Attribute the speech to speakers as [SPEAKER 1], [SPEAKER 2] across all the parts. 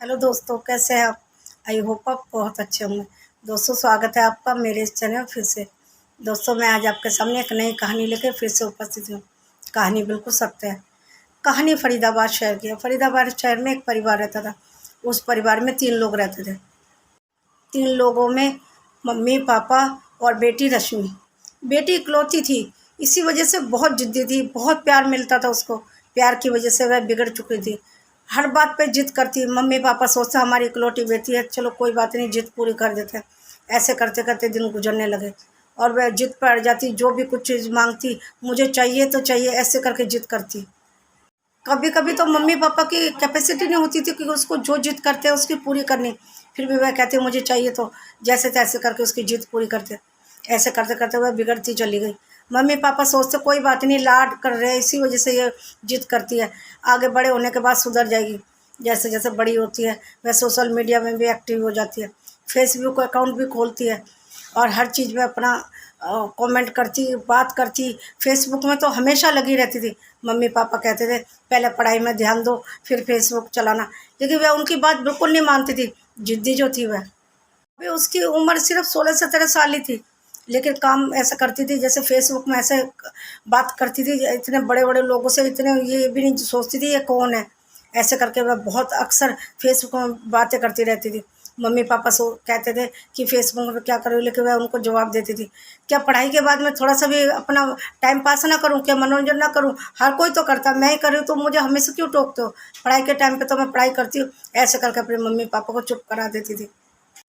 [SPEAKER 1] Hello दोस्तों, कैसे हैं आप। आई होप आप बहुत अच्छे होंगे। दोस्तों, स्वागत है आपका मेरे इस चैनल फिर से। दोस्तों, मैं आज आपके सामने एक नई कहानी लेकर फिर से उपस्थित हूँ। कहानी बिल्कुल सत्य है। कहानी फरीदाबाद शहर की है। फरीदाबाद शहर में एक परिवार रहता था। उस परिवार में 3 लोग रहते थे। 3 लोगों में मम्मी पापा और बेटी रश्मि। बेटी इकलौती थी, इसी वजह से बहुत ज़िद्दी थी। बहुत प्यार मिलता था उसको। प्यार की वजह से वह बिगड़ चुकी थी। हर बात पे ज़िद करती। मम्मी पापा सोचते हमारी इकलौती बेटी है, चलो कोई बात नहीं, ज़िद पूरी कर देते हैं। ऐसे करते करते दिन गुजरने लगे और वह ज़िद पर अड़ जाती। जो भी कुछ चीज़ मांगती, मुझे चाहिए तो चाहिए, ऐसे करके ज़िद करती। कभी कभी तो मम्मी पापा की कैपेसिटी नहीं होती थी कि उसको जो जिद करते हैं उसकी पूरी करनी। फिर भी वह कहते मुझे चाहिए, तो जैसे तैसे करके उसकी जिद पूरी करते। ऐसे करते करते वह बिगड़ती चली गई। मम्मी पापा सोचते कोई बात नहीं, लाड कर रहे हैं, इसी वजह से ये जिद करती है। आगे बड़े होने के बाद सुधर जाएगी। जैसे जैसे बड़ी होती है वह सोशल मीडिया में भी एक्टिव हो जाती है। फेसबुक अकाउंट भी खोलती है और हर चीज़ में अपना कमेंट करती, बात करती। फेसबुक में तो हमेशा लगी रहती थी। मम्मी पापा कहते थे पहले पढ़ाई में ध्यान दो, फिर फेसबुक चलाना, लेकिन वह उनकी बात बिल्कुल नहीं मानती थी। जिद्दी जो थी वह। अभी उसकी उम्र सिर्फ 16-17 साल ही थी, लेकिन काम ऐसा करती थी जैसे फेसबुक में ऐसे बात करती थी इतने बड़े बड़े लोगों से। इतने ये भी नहीं सोचती थी ये कौन है। ऐसे करके वह बहुत अक्सर फेसबुक में बातें करती रहती थी। मम्मी पापा सो कहते थे कि फेसबुक में क्या करूँ, लेकिन वह उनको जवाब देती थी, क्या पढ़ाई के बाद में थोड़ा सा भी अपना टाइम पास ना करूँ, क्या मनोरंजन ना करूँ। हर कोई तो करता, मैं ही कर रही हूँ, तो मुझे हमेशा क्यों टोकते हो। पढ़ाई के टाइम पे तो मैं पढ़ाई करती हूँ। ऐसे करके अपने मम्मी पापा को चुप करा देती थी।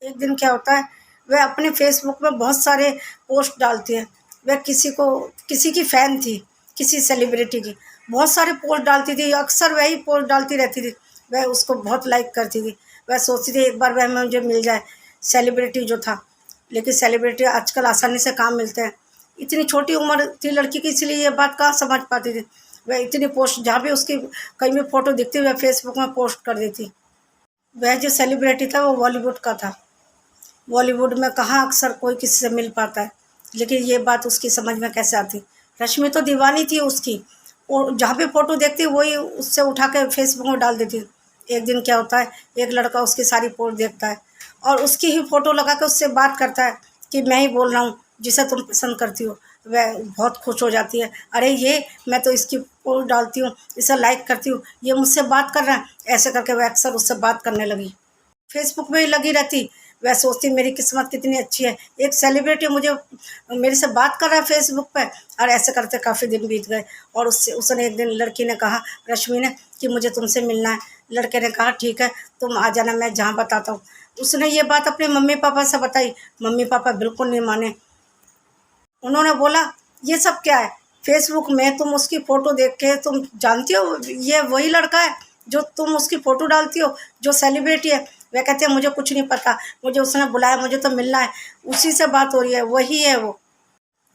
[SPEAKER 1] एक दिन क्या होता है, वह अपने फेसबुक में बहुत सारे पोस्ट डालती है। वह किसी की फ़ैन थी, किसी सेलिब्रिटी की। बहुत सारे पोस्ट डालती थी, अक्सर वही पोस्ट डालती रहती थी। वह उसको बहुत लाइक करती थी। वह सोचती थी एक बार वह मुझे मिल जाए, सेलिब्रिटी जो था। लेकिन सेलिब्रिटी आजकल आसानी से काम मिलते हैं। इतनी छोटी उम्र थी लड़की की, इसलिए ये बात कहाँ समझ पाती थी। वह इतनी पोस्ट, जहाँ भी उसकी कहीं भी फ़ोटो दिखती वह फेसबुक में पोस्ट कर देती। वह जो सेलिब्रिटी था वो बॉलीवुड का था। बॉलीवुड में कहाँ अक्सर कोई किसी से मिल पाता है, लेकिन ये बात उसकी समझ में कैसे आती। रश्मि तो दीवानी थी उसकी, और जहाँ भी फ़ोटो देखती वही उससे उठा के फेसबुक में डाल देती। एक दिन क्या होता है, एक लड़का उसकी सारी पोस्ट देखता है और उसकी ही फ़ोटो लगा के उससे बात करता है कि मैं ही बोल रहा हूँ जिसे तुम पसंद करती हो। वह बहुत खुश हो जाती है, अरे ये, मैं तो इसकी पोस्ट डालती हूँ, इसे लाइक करती हूँ, ये मुझसे बात कर रहा है। ऐसे करके वह अक्सर उससे बात करने लगी। फेसबुक में ही लगी रहती। वह सोचती मेरी किस्मत कितनी अच्छी है, एक सेलिब्रिटी मुझे मेरे से बात कर रहा है फेसबुक पे। और ऐसे करते काफ़ी दिन बीत गए और उसने एक दिन, लड़की ने कहा, रश्मि ने, कि मुझे तुमसे मिलना है। लड़के ने कहा ठीक है, तुम आ जाना, मैं जहाँ बताता हूँ। उसने ये बात अपने मम्मी पापा से बताई। मम्मी पापा बिल्कुल नहीं माने। उन्होंने बोला ये सब क्या है, फेसबुक में तुम उसकी फ़ोटो देख के तुम जानती हो ये वही लड़का है जो तुम उसकी फ़ोटो डालती हो, जो सेलिब्रिटी है। वह कहते हैं मुझे कुछ नहीं पता, मुझे उसने बुलाया, मुझे तो मिलना है, उसी से बात हो रही है, वही है वो।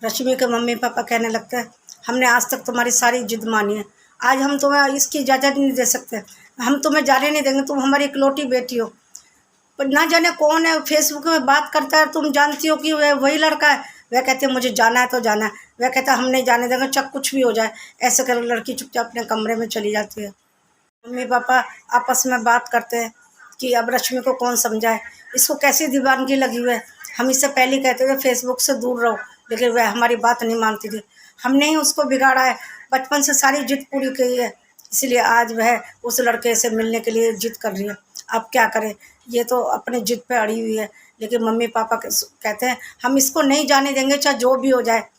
[SPEAKER 1] रश्मि के मम्मी पापा कहने लगते हैं हमने आज तक तुम्हारी सारी जिद मानी है, आज हम तुम्हें इसकी इजाज़त नहीं दे सकते, हम तुम्हें जाने नहीं देंगे, तुम हमारी इकलौती बेटी हो। पर ना जाने कौन है फेसबुक में बात करता है, तुम जानती हो कि वह वही लड़का है। वह कहते हैं मुझे जाना है तो जाना है। वह कहता है हम नहीं जाने देंगे, चाहे कुछ भी हो जाए। ऐसे कर लड़की चुपचाप अपने कमरे में चली जाती है। मम्मी पापा आपस में बात करते हैं कि अब रश्मि को कौन समझाए, इसको कैसी दीवानगी लगी हुई है। हम इससे पहले कहते थे फेसबुक से दूर रहो, लेकिन वह हमारी बात नहीं मानती थी। हमने ही उसको बिगाड़ा है, बचपन से सारी जिद पूरी की है, इसलिए आज वह उस लड़के से मिलने के लिए जिद कर रही है। अब क्या करें, ये तो अपने जिद पे अड़ी हुई है। लेकिन मम्मी पापा कहते हैं हम इसको नहीं जाने देंगे, चाहे जो भी हो जाए।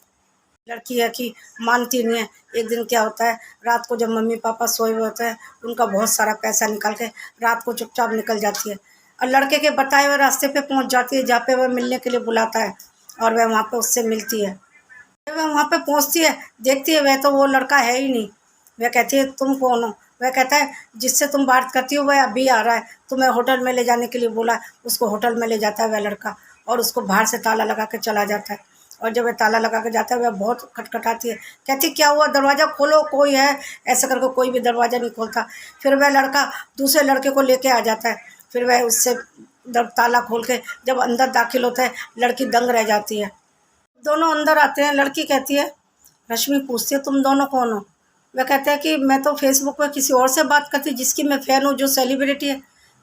[SPEAKER 1] लड़की है कि मानती नहीं है। एक दिन क्या होता है, रात को जब मम्मी पापा सोए हुए होते हैं, उनका बहुत सारा पैसा निकाल के रात को चुपचाप निकल जाती है और लड़के के बताए हुए रास्ते पे पहुंच जाती है, जहाँ पे वह मिलने के लिए बुलाता है। और वह वहाँ पे उससे मिलती है। जब वह वहाँ पे पहुँचती है, देखती है वह तो वो लड़का है ही नहीं। वह कहती है तुम कौन हो। वह कहता है जिससे तुम बात करती हो वह अभी आ रहा है, तुम्हें होटल में ले जाने के लिए बोला। उसको होटल में ले जाता है वह लड़का, और उसको बाहर से ताला लगा के चला जाता है। और जब वह ताला लगा के जाता है, वह बहुत खटखटाती है, कहती क्या हुआ, दरवाज़ा खोलो, कोई है। ऐसा करके कोई भी दरवाज़ा नहीं खोलता। फिर वह लड़का दूसरे लड़के को लेके आ जाता है। फिर वह उससे ताला खोल के जब अंदर दाखिल होता है, लड़की दंग रह जाती है। दोनों अंदर आते हैं। लड़की कहती है, रश्मि पूछती है तुम दोनों कौन हो। वह कहते हैं कि मैं तो फेसबुक पर किसी और से बात करती जिसकी मैं फ़ैन हूँ, जो सेलिब्रिटी है।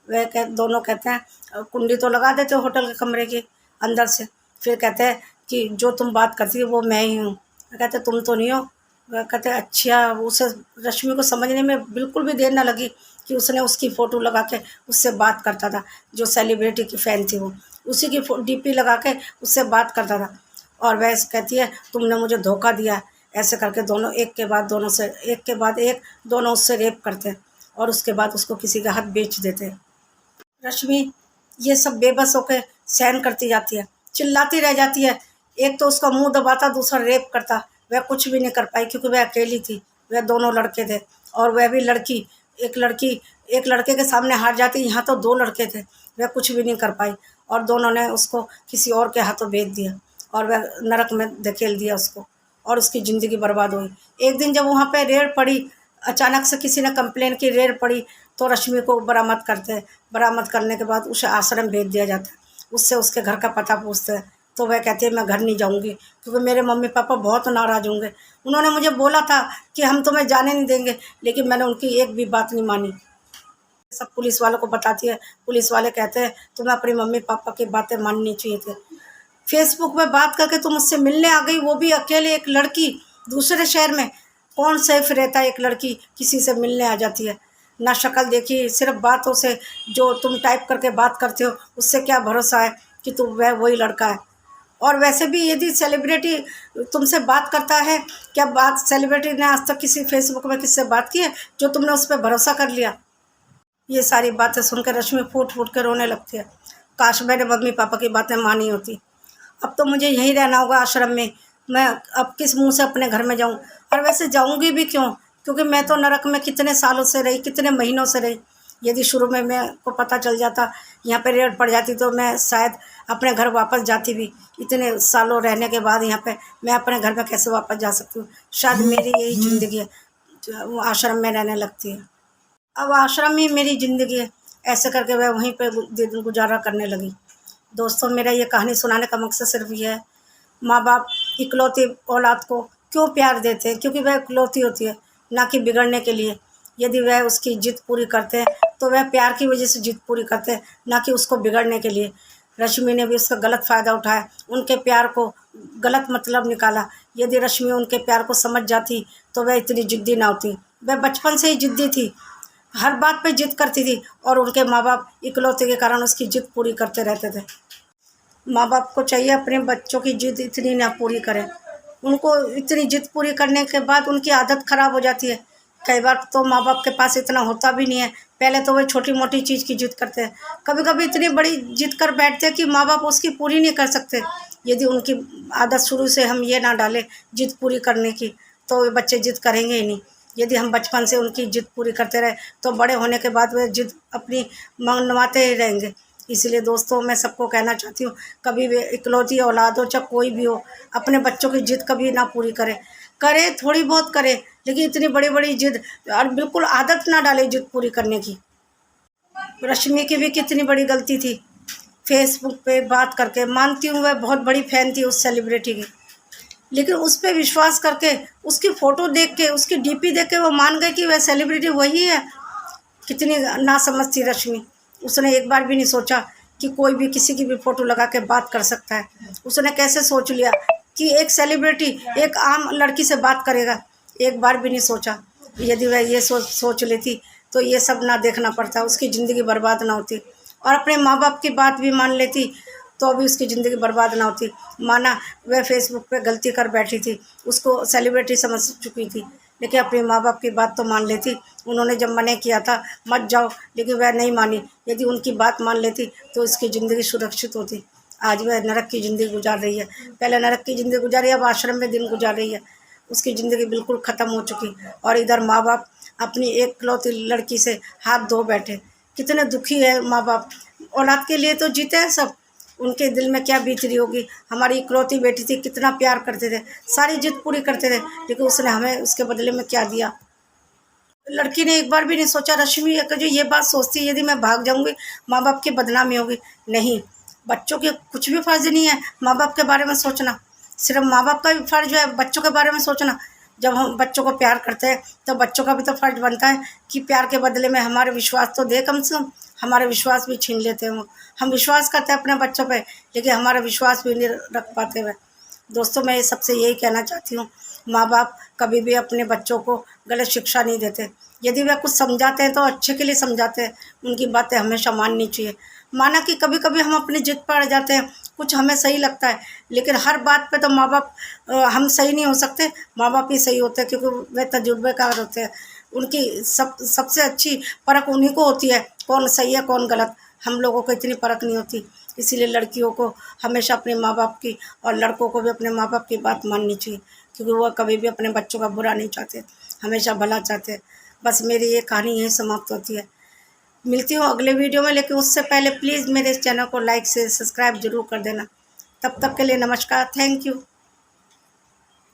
[SPEAKER 1] दोनों कहते हैं कुंडी तो लगा देते हो होटल के कमरे के अंदर से, फिर कहते हैं कि जो तुम बात करती हो वो मैं ही हूँ। कहते तुम तो नहीं हो। वह कहते अच्छा, उसे रश्मि को समझने में बिल्कुल भी देर ना लगी कि उसने उसकी फ़ोटो लगा के उससे बात करता था, जो सेलिब्रिटी की फ़ैन थी वो उसी की डीपी लगा के उससे बात करता था। और वह कहती है तुमने मुझे धोखा दिया। ऐसे करके दोनों एक के बाद एक दोनों उससे रेप करते हैं और उसके बाद उसको किसी के हाथ बेच देते हैं। रश्मि ये सब बेबस होकर सहन करती जाती है, चिल्लाती रह जाती है। एक तो उसका मुंह दबाता, दूसरा रेप करता। वह कुछ भी नहीं कर पाई क्योंकि वह अकेली थी। वह दोनों लड़के थे और वह भी लड़की एक लड़के के सामने हार जाती। यहाँ तो दो लड़के थे, वह कुछ भी नहीं कर पाई और दोनों ने उसको किसी और के हाथों बेच दिया और वह नरक में धकेल दिया उसको और उसकी ज़िंदगी बर्बाद हुई। एक दिन जब वहाँ पे रेड पड़ी, अचानक से किसी ने कंप्लेन की, रेड पड़ी, तो रश्मि को बरामद करते हैं। बरामद करने के बाद उसे आश्रम भेज दिया जाता है। उससे उसके घर का पता पूछते हैं तो वह कहती है मैं घर नहीं जाऊंगी क्योंकि मेरे मम्मी पापा बहुत नाराज़ होंगे। उन्होंने मुझे बोला था कि हम तुम्हें जाने नहीं देंगे, लेकिन मैंने उनकी एक भी बात नहीं मानी। सब पुलिस वालों को बताती है। पुलिस वाले कहते हैं तुम्हें अपनी मम्मी पापा की बातें माननी चाहिए थी। फेसबुक पे बात करके तुम मुझसे मिलने आ गई, वो भी अकेले, एक लड़की दूसरे शहर में। कौन सेफ रहता है, एक लड़की किसी से मिलने आ जाती है, ना शक्ल देखी, सिर्फ बातों से जो तुम टाइप करके बात करते हो उससे क्या भरोसा है कि तुम वह वही लड़का है। और वैसे भी यदि सेलिब्रिटी तुमसे बात करता है, क्या बात सेलिब्रिटी ने आज तक किसी फेसबुक में किससे बात की है जो तुमने उस पर भरोसा कर लिया। ये सारी बातें सुनकर रश्मि फूट फूट कर रोने लगती है। काश मैंने मम्मी पापा की बातें मानी होती। अब तो मुझे यहीं रहना होगा आश्रम में। मैं अब किस मुंह से अपने घर में जाऊं, और वैसे जाऊंगी भी क्यों, क्योंकि मैं तो नरक में कितने सालों से रही, कितने महीनों से रही। यदि शुरू में मेरे को पता चल जाता, यहाँ पे रेड पड़ जाती, तो मैं शायद अपने घर वापस जाती भी। इतने सालों रहने के बाद यहाँ पे मैं अपने घर में कैसे वापस जा सकती हूँ। शायद मेरी यही ज़िंदगी है, जो वो आश्रम में रहने लगती है। अब आश्रम ही मेरी ज़िंदगी है। ऐसे करके वह वहीं पे दिन गुजारा करने लगी। दोस्तों, मेरा ये कहानी सुनाने का मकसद सिर्फ ये है, माँ बाप इकलौती औलाद को क्यों प्यार देते हैं, क्योंकि वह इकलौती होती है, ना कि बिगड़ने के लिए। यदि वह उसकी जिद पूरी करते हैं तो वह प्यार की वजह से जिद पूरी करते हैं, ना कि उसको बिगड़ने के लिए। रश्मि ने भी उसका गलत फ़ायदा उठाया, उनके प्यार को गलत मतलब निकाला। यदि रश्मि उनके प्यार को समझ जाती तो वह इतनी ज़िद्दी ना होती। वह बचपन से ही ज़िद्दी थी, हर बात पे जिद करती थी और उनके माँ बाप इकलौते के कारण उसकी जिद पूरी करते रहते थे। माँ बाप को चाहिए अपने बच्चों की जिद इतनी ना पूरी करें। उनको इतनी जिद पूरी करने के बाद उनकी आदत ख़राब हो जाती है। कई बार तो माँ बाप के पास इतना होता भी नहीं है, पहले तो वह छोटी मोटी चीज़ की जिद करते हैं, कभी कभी इतनी बड़ी जिद कर बैठते हैं कि माँ बाप उसकी पूरी नहीं कर सकते। यदि उनकी आदत शुरू से हम ये ना डालें जिद पूरी करने की, तो वे बच्चे जिद करेंगे ही नहीं। यदि हम बचपन से उनकी जिद पूरी करते रहे तो बड़े होने के बाद वे जिद अपनी मनवाते ही रहेंगे। इसलिए दोस्तों, मैं सबको कहना चाहती हूँ, कभी भी इकलौती औलाद हो चाहे कोई भी हो, अपने बच्चों की जिद कभी ना पूरी करे थोड़ी बहुत करे, लेकिन इतनी बड़ी बड़ी जिद और बिल्कुल आदत ना डाले जिद पूरी करने की। रश्मि की भी कितनी बड़ी गलती थी, फेसबुक पे बात करके। मानती हूँ वह बहुत बड़ी फ़ैन थी उस सेलिब्रिटी की, लेकिन उस पर विश्वास करके, उसकी फ़ोटो देख के, उसकी डीपी देख के वो मान गए कि वह सेलिब्रिटी वही है। कितनी नासमझ थी रश्मि। उसने एक बार भी नहीं सोचा कि कोई भी किसी की भी फ़ोटो लगा के बात कर सकता है। उसने कैसे सोच लिया कि एक सेलिब्रिटी एक आम लड़की से बात करेगा। एक बार भी नहीं सोचा। यदि वह ये सोच लेती तो ये सब ना देखना पड़ता, उसकी ज़िंदगी बर्बाद ना होती। और अपने माँ बाप की बात भी मान लेती तो भी उसकी ज़िंदगी बर्बाद ना होती। माना वह फेसबुक पे गलती कर बैठी थी, उसको सेलिब्रिटी समझ चुकी थी, लेकिन अपने माँ बाप की बात तो मान लेती। उन्होंने जब मना किया था मत जाओ, लेकिन वह नहीं मानी। यदि उनकी बात मान लेती तो उसकी ज़िंदगी सुरक्षित होती। आज वह नरक की ज़िंदगी गुजार रही है। पहले नरक की ज़िंदगी गुजारी, अब आश्रम में दिन गुजार रही है। उसकी ज़िंदगी बिल्कुल ख़त्म हो चुकी। और इधर माँ बाप अपनी एकलौती लड़की से हाथ धो बैठे। कितने दुखी है माँ बाप। औलाद के लिए तो जीते हैं सब, उनके दिल में क्या बीत रही होगी। हमारी इकलौती बेटी थी, कितना प्यार करते थे, सारी जिद पूरी करते थे, लेकिन उसने हमें उसके बदले में क्या दिया। लड़की ने एक बार भी नहीं सोचा, रश्मि अगर जो ये बात सोचती है यदि मैं भाग जाऊंगी माँ बाप की बदनामी होगी। नहीं, बच्चों के कुछ भी फ़र्ज़ नहीं है माँ बाप के बारे में सोचना। सिर्फ माँ बाप का भी फ़र्ज़ है बच्चों के बारे में सोचना। जब हम बच्चों को प्यार करते हैं तो बच्चों का भी तो फ़र्ज़ बनता है कि प्यार के बदले में हमारे विश्वास तो दे कम से कम। हमारा विश्वास भी छीन लेते हैं वो। हम विश्वास करते हैं अपने बच्चों पे, लेकिन हमारा विश्वास भी नहीं रख पाते हुए। दोस्तों मैं सबसे यही कहना चाहती हूँ, माँ बाप कभी भी अपने बच्चों को गलत शिक्षा नहीं देते। यदि वह कुछ समझाते हैं तो अच्छे के लिए समझाते हैं, उनकी बातें हमेशा माननी चाहिए। माना कि कभी कभी हम अपनी जिद पर अड़ जाते हैं, कुछ हमें सही लगता है, लेकिन हर बात पे तो माँ बाप हम सही नहीं हो सकते। माँ बाप ही सही होते हैं, क्योंकि वे तजुर्बेकार होते हैं। उनकी सबसे अच्छी परख उन्हीं को होती है, कौन सही है कौन गलत। हम लोगों को इतनी परख नहीं होती। इसीलिए लड़कियों को हमेशा अपने माँ बाप की और लड़कों को भी अपने माँ बाप की बात माननी चाहिए, क्योंकि वह कभी भी अपने बच्चों का बुरा नहीं चाहते, हमेशा भला चाहते हैं। बस मेरी ये कहानी यहीं समाप्त होती है। मिलती हूँ अगले वीडियो में, लेकिन उससे पहले प्लीज़ मेरे इस चैनल को लाइक से सब्सक्राइब जरूर कर देना। तब तक के लिए नमस्कार, थैंक यू।